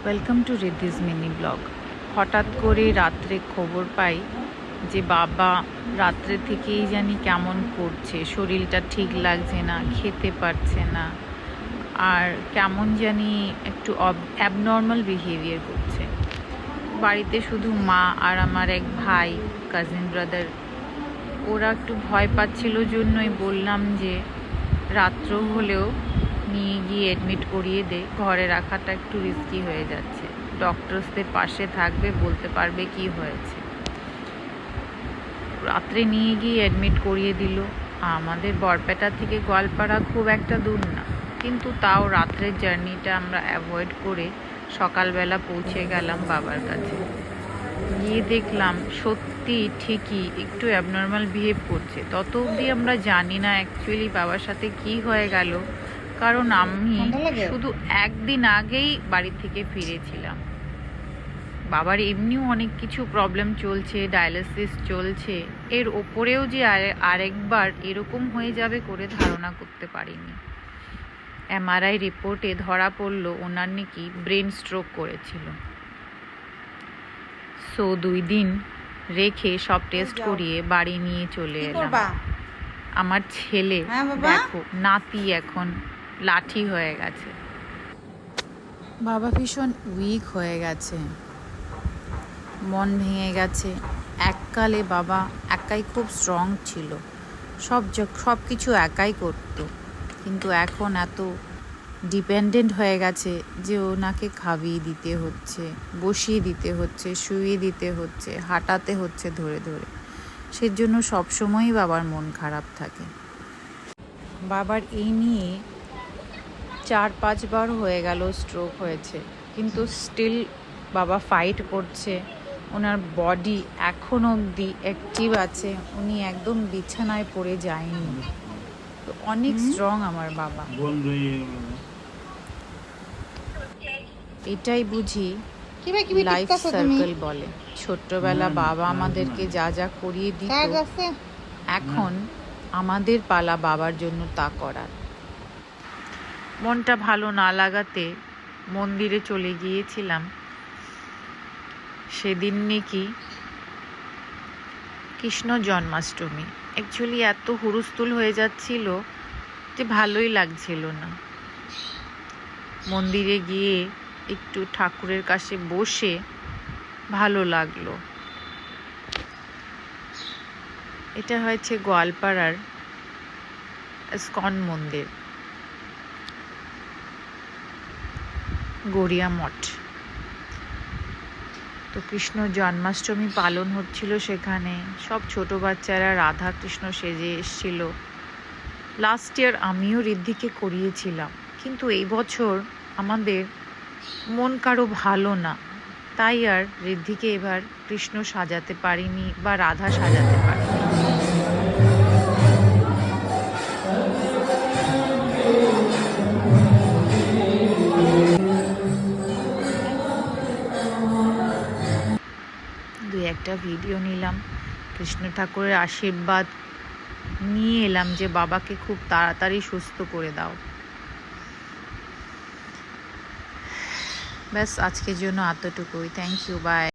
Welcome to Riddhi's mini blog. হঠাৎ করে রাত্রে খবর পাই যে বাবা রাত্রে থেকেই জানি কেমন করছে, শরীরটা ঠিক লাগছে না, খেতে পারছে না, আর কেমন জানি একটু অ্যাবনর্মাল বিহেভিয়ার করছে। বাড়িতে শুধু মা আর আমার এক ভাই, কাজিন ব্রাদার, ওরা একটু ভয় পাচ্ছিল জন্যই বললাম যে রাত্র হলেও নিয়ে গিয়ে অ্যাডমিট করিয়ে দে, ঘরে রাখাটা একটু রিস্কি হয়ে যাচ্ছে। ডক্টরসদের পাশে থাকবে, বলতে পারবে কি হয়েছে। রাত্রে নিয়ে গিয়ে অ্যাডমিট করিয়ে দিল। আমাদের বরপেটা থেকে গোয়ালপাড়া খুব একটা দূর না, কিন্তু তাও রাত্রের জার্নিটা আমরা অ্যাভয়েড করে সকালবেলা পৌঁছে গেলাম বাবার কাছে। গিয়ে দেখলাম সত্যি ঠিকই একটু অ্যাবনর্মাল বিহেভ করছে। তত অবধি আমরা জানি না অ্যাকচুয়ালি বাবার সাথে কি হয়ে গেল, কারণ আমি শুধু একদিন আগেই বাড়ি থেকে ফিরেছিলাম। বাবার এমনিও অনেক কিছু প্রবলেম চলছে, ডায়ালিসিস চলছে, এর ওপরেও যে আরেকবার এরকম হয়ে যাবে করে ধারণা করতে পারিনি। এমআরআই রিপোর্টে ধরা পড়ল ওনার নাকি ব্রেন স্ট্রোক করেছিল। সো 2 দিন রেখে সব টেস্ট করিয়ে বাড়ি নিয়ে চলে এলাম। আমার ছেলে দেখো, নাতি এখন লাঠি হয়ে গেছে। বাবা ভীষণ উইক হয়ে গেছে, মন ভেঙে গেছে। এককালে বাবা একাই খুব স্ট্রং ছিল, সব কিছু একাই করত, কিন্তু এখন এত ডিপেন্ডেন্ট হয়ে গেছে যে ওনাকে খাইয়ে দিতে হচ্ছে, বসিয়ে দিতে হচ্ছে, শুইয়ে দিতে হচ্ছে, হাঁটাতে হচ্ছে ধরে ধরে। সেজন্য সবসময়ই বাবার মন খারাপ থাকে। বাবার এই নিয়ে 4-5 বার হয়ে গেল স্ট্রোক হয়েছে, কিন্তু স্টিল বাবা ফাইট করছে। ওনার বডি এখন অবধি অ্যাক্টিভ আছে, উনি একদম বিছানায় পড়ে যায়নি। তো অনেক স্ট্রং আমার বাবা। এটাই বুঝি লাইফ সার্কেল বলে। ছোট্টবেলা বাবা আমাদেরকে যা যা করিয়ে দিত, এখন আমাদের পালা বাবার জন্য তা করার। মনটা ভালো না লাগাতে মন্দিরে চলে গিয়েছিলাম। সেদিন নাকি কৃষ্ণ জন্মাষ্টমী। অ্যাকচুয়ালি এত হুলস্থুল হয়ে যাচ্ছিল যে ভালোই লাগছিল না। মন্দিরে গিয়ে একটু ঠাকুরের কাছে বসে ভালো লাগলো। এটা হয়েছে গোয়ালপাড়ার ইসকন মন্দির, গড়িয়া মঠ। তো কৃষ্ণ জন্মাষ্টমী পালন হচ্ছিল সেখানে। সব ছোট বাচ্চারা রাধা কৃষ্ণ সেজে এসেছিল। লাস্ট ইয়ার আমিও ঋদ্ধিকে করিয়েছিলাম, কিন্তু এই বছর আমাদের মন কারো ভালো না, তাই আর ঋদ্ধিকে এবার কৃষ্ণ সাজাতে পারিনি বা রাধা সাজাতে পারিনি। একটা ভিডিও নিলাম, কৃষ্ণ ঠাকুরের আশীর্বাদ নিয়ে এলাম যে বাবাকে খুব তাড়াতাড়ি সুস্থ করে দাও। ব্যাস আজকের জন্য এতটুকুই। Thank you, by.